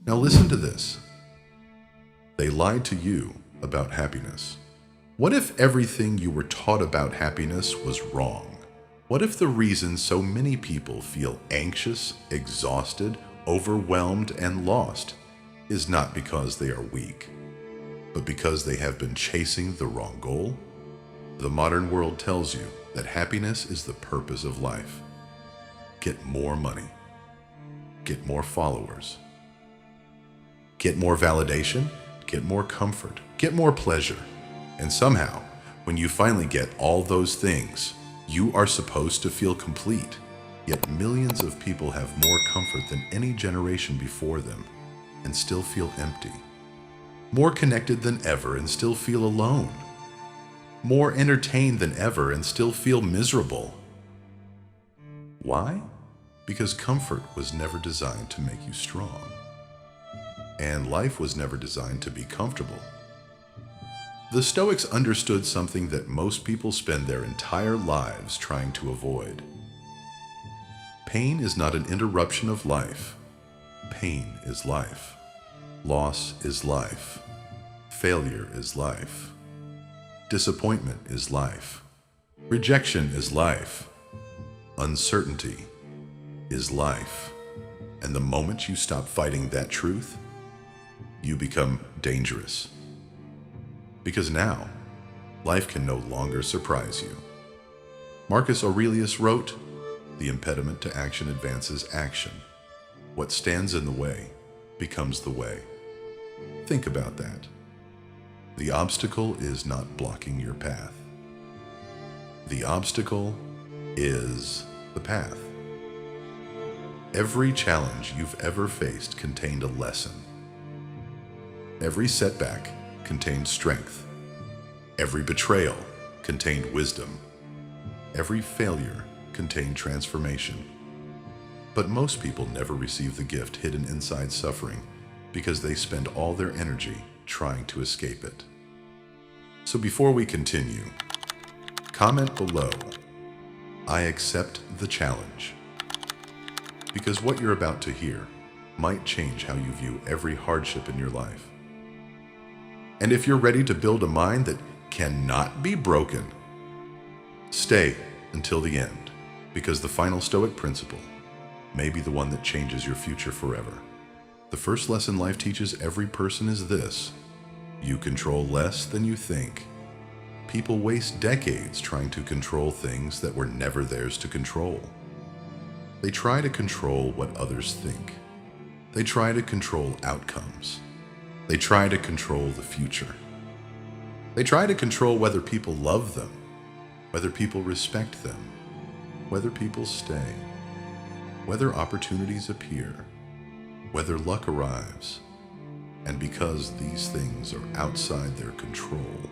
Now listen to this. They lied to you about happiness. What if everything you were taught about happiness was wrong? What if the reason so many people feel anxious, exhausted, overwhelmed, and lost is not because they are weak, but because they have been chasing the wrong goal? The modern world tells you that happiness is the purpose of life. Get more money. Get more followers. Get more validation. Get more comfort. Get more pleasure. And somehow, when you finally get all those things, you are supposed to feel complete. Yet millions of people have more comfort than any generation before them and still feel empty. More connected than ever and still feel alone. More entertained than ever and still feel miserable. Why? Because comfort was never designed to make you strong. And life was never designed to be comfortable. The Stoics understood something that most people spend their entire lives trying to avoid. Pain is not an interruption of life. Pain is life. Loss is life. Failure is life. Disappointment is life. Rejection is life. Uncertainty is life. And the moment you stop fighting that truth, you become dangerous. Because now, life can no longer surprise you. Marcus Aurelius wrote, "The impediment to action advances action. What stands in the way becomes the way." Think about that. The obstacle is not blocking your path. The obstacle is the path. Every challenge you've ever faced contained a lesson. Every setback contained strength. Every betrayal contained wisdom. Every failure contained transformation. But most people never receive the gift hidden inside suffering because they spend all their energy trying to escape it. So before we continue, comment below, "I accept the challenge," because what you're about to hear might change how you view every hardship in your life. And if you're ready to build a mind that cannot be broken, stay until the end, because the final Stoic principle may be the one that changes your future forever. The first lesson life teaches every person is this: you control less than you think. People waste decades trying to control things that were never theirs to control. They try to control what others think. They try to control outcomes. They try to control the future. They try to control whether people love them, whether people respect them, whether people stay, whether opportunities appear, whether luck arrives. And because these things are outside their control,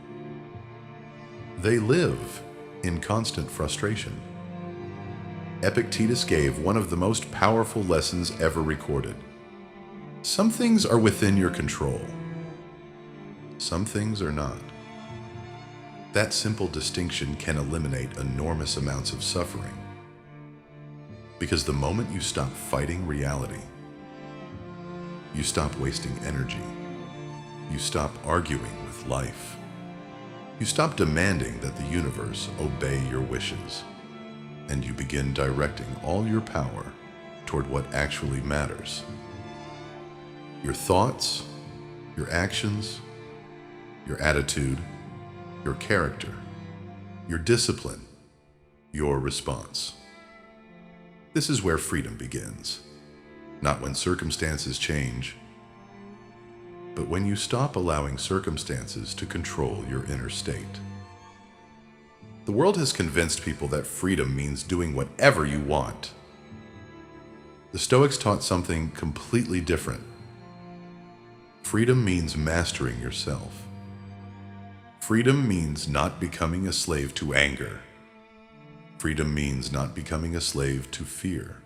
they live in constant frustration. Epictetus gave one of the most powerful lessons ever recorded. Some things are within your control. Some things are not. That simple distinction can eliminate enormous amounts of suffering. Because the moment you stop fighting reality, you stop wasting energy. You stop arguing with life. You stop demanding that the universe obey your wishes. And you begin directing all your power toward what actually matters. Your thoughts, your actions, your attitude, your character, your discipline, your response. This is where freedom begins. Not when circumstances change, but when you stop allowing circumstances to control your inner state. The world has convinced people that freedom means doing whatever you want. The Stoics taught something completely different. Freedom means mastering yourself. Freedom means not becoming a slave to anger. Freedom means not becoming a slave to fear.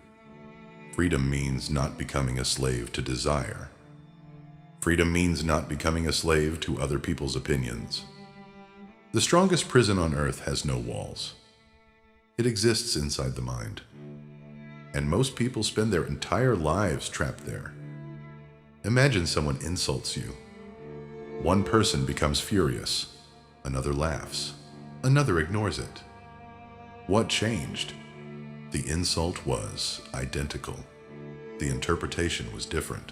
Freedom means not becoming a slave to desire. Freedom means not becoming a slave to other people's opinions. The strongest prison on earth has no walls. It exists inside the mind. And most people spend their entire lives trapped there. Imagine someone insults you. One person becomes furious, another laughs, another ignores it. What changed? The insult was identical. The interpretation was different.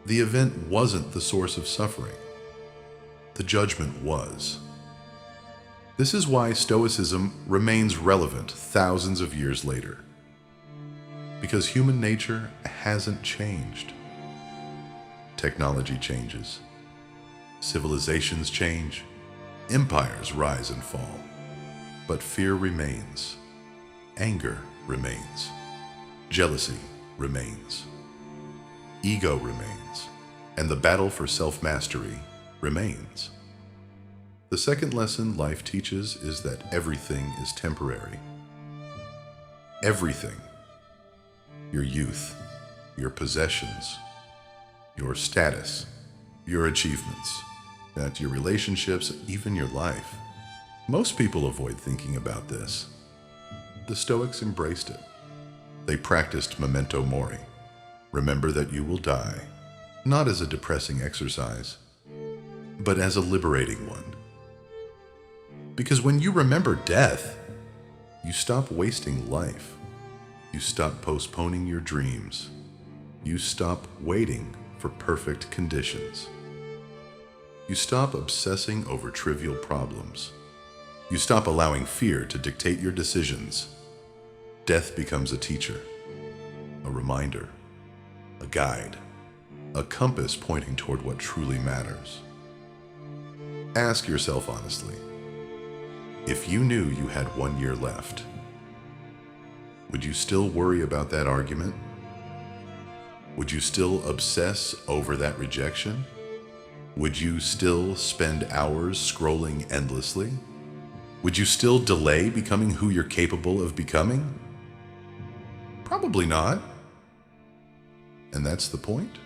The event wasn't the source of suffering. The judgment was. This is why Stoicism remains relevant thousands of years later. Because human nature hasn't changed. Technology changes. Civilizations change. Empires rise and fall. But fear remains. Anger remains. Jealousy remains. Ego remains. And the battle for self-mastery remains. The second lesson life teaches is that everything is temporary. Everything. Your youth, your possessions, your status, your achievements, your relationships, even your life. Most people avoid thinking about this. The Stoics embraced it. They practiced memento mori. Remember that you will die, not as a depressing exercise, but as a liberating one. Because when you remember death, you stop wasting life. You stop postponing your dreams. You stop waiting for perfect conditions. You stop obsessing over trivial problems. You stop allowing fear to dictate your decisions. Death becomes a teacher, a reminder, a guide, a compass pointing toward what truly matters. Ask yourself honestly, if you knew you had 1 year left, would you still worry about that argument? Would you still obsess over that rejection? Would you still spend hours scrolling endlessly? Would you still delay becoming who you're capable of becoming? Probably not. And that's the point.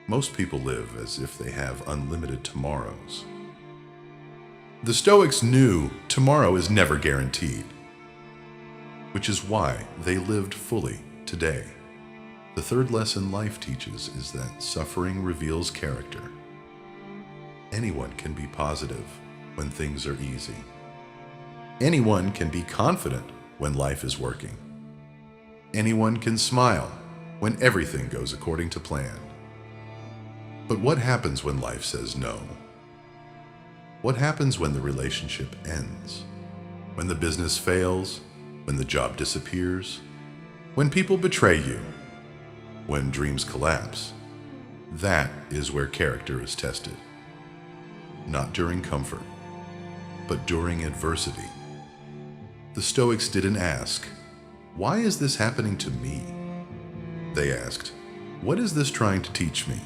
Most people live as if they have unlimited tomorrows. The Stoics knew tomorrow is never guaranteed, which is why they lived fully today. The third lesson life teaches is that suffering reveals character. Anyone can be positive when things are easy. Anyone can be confident when life is working. Anyone can smile when everything goes according to plan. But what happens when life says no? What happens when the relationship ends? When the business fails? When the job disappears? When people betray you? When dreams collapse? That is where character is tested. Not during comfort, but during adversity. The Stoics didn't ask, "Why is this happening to me?" They asked, "What is this trying to teach me?"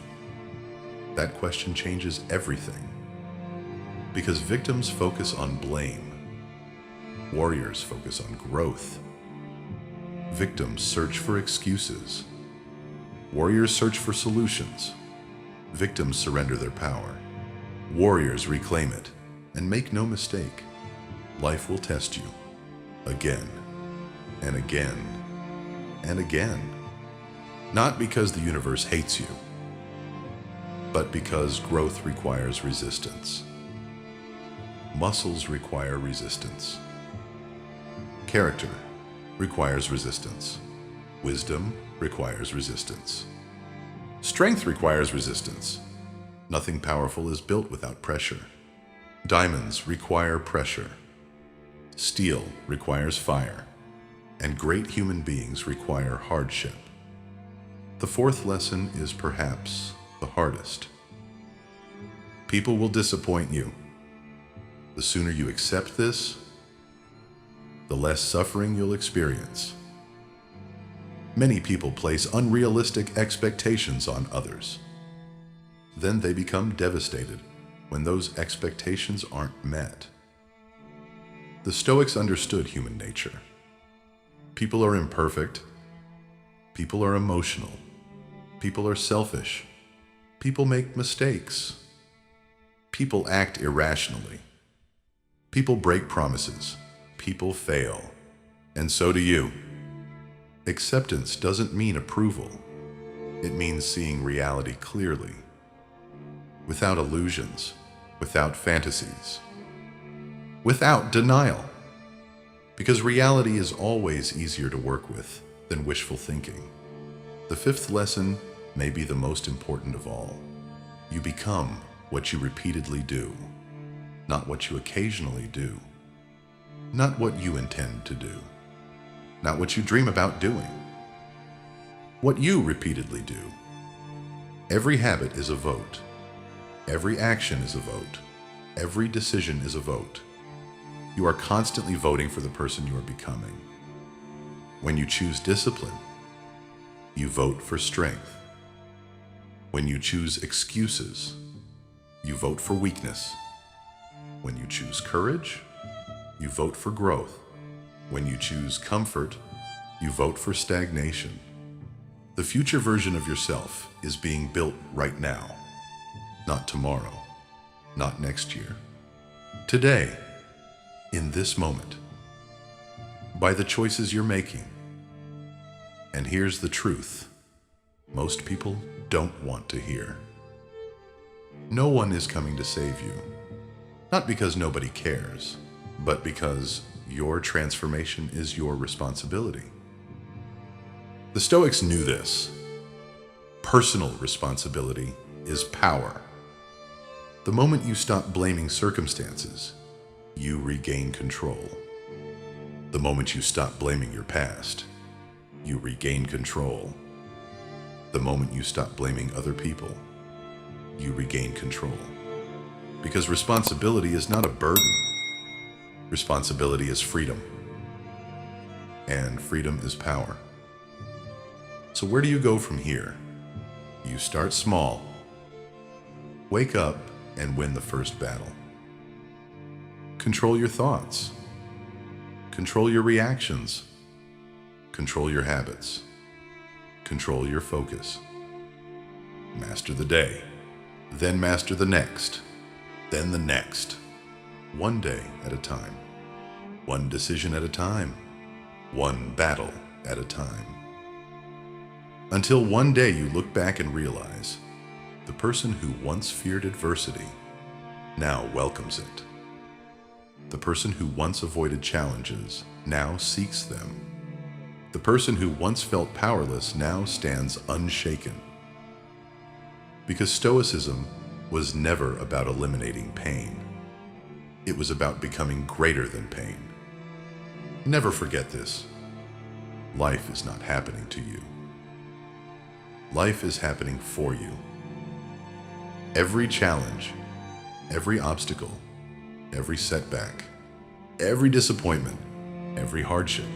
That question changes everything. Because victims focus on blame. Warriors focus on growth. Victims search for excuses. Warriors search for solutions. Victims surrender their power. Warriors reclaim it. And make no mistake, life will test you. Again, and again, and again. Not because the universe hates you, but because growth requires resistance. Muscles require resistance. Character requires resistance. Wisdom requires resistance. Strength requires resistance. Nothing powerful is built without pressure. Diamonds require pressure. Steel requires fire. And great human beings require hardship. The fourth lesson is perhaps the hardest. People will disappoint you. The sooner you accept this, the less suffering you'll experience. Many people place unrealistic expectations on others. Then they become devastated when those expectations aren't met. The Stoics understood human nature. People are imperfect. People are emotional. People are selfish. People make mistakes. People act irrationally. People break promises. People fail. And so do you. Acceptance doesn't mean approval. It means seeing reality clearly, without illusions, without fantasies, without denial. Because reality is always easier to work with than wishful thinking. The fifth lesson may be the most important of all. You become what you repeatedly do, not what you occasionally do, not what you intend to do, not what you dream about doing, what you repeatedly do. Every habit is a vote. Every action is a vote. Every decision is a vote. You are constantly voting for the person you are becoming. When you choose discipline, you vote for strength. When you choose excuses, you vote for weakness. When you choose courage, you vote for growth. When you choose comfort, you vote for stagnation. The future version of yourself is being built right now, not tomorrow, not next year. Today, in this moment, by the choices you're making. And here's the truth most people don't want to hear. No one is coming to save you, not because nobody cares, but because your transformation is your responsibility. The Stoics knew this. Personal responsibility is power. The moment you stop blaming circumstances, you regain control. The moment you stop blaming your past, you regain control. The moment you stop blaming other people, you regain control. Because responsibility is not a burden. Responsibility is freedom. And freedom is power. So where do you go from here? You start small. Wake up and win the first battle. Control your thoughts. Control your reactions. Control your habits. Control your focus. Master the day. Then master the next. Then the next. One day at a time. One decision at a time. One battle at a time. Until one day you look back and realize the person who once feared adversity now welcomes it. The person who once avoided challenges now seeks them. The person who once felt powerless now stands unshaken. Because Stoicism was never about eliminating pain. It was about becoming greater than pain. Never forget this. Life is not happening to you. Life is happening for you. Every challenge, every obstacle, every setback, every disappointment, every hardship,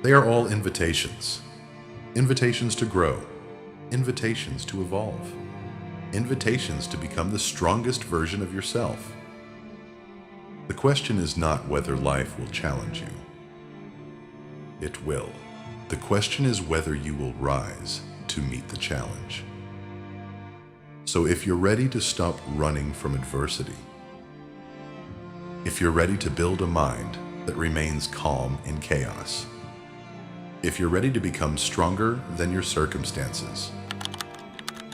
they are all invitations. Invitations to grow, invitations to evolve, invitations to become the strongest version of yourself. The question is not whether life will challenge you. It will. The question is whether you will rise to meet the challenge. So if you're ready to stop running from adversity, if you're ready to build a mind that remains calm in chaos, if you're ready to become stronger than your circumstances,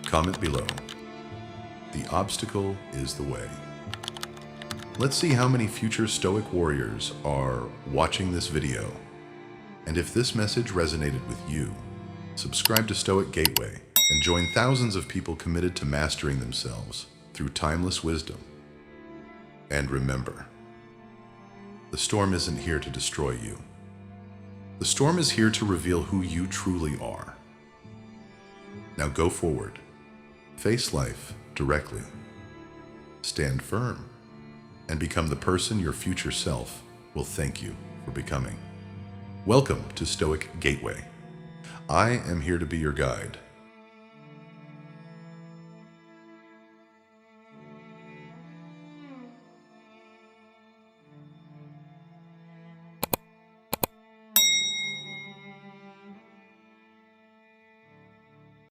comment below. The obstacle is the way. Let's see how many future Stoic warriors are watching this video. And if this message resonated with you, subscribe to Stoic Gateway and join thousands of people committed to mastering themselves through timeless wisdom. And remember, the storm isn't here to destroy you. The storm is here to reveal who you truly are. Now go forward. Face life directly. Stand firm and become the person your future self will thank you for becoming. Welcome to Stoic Gateway. I am here to be your guide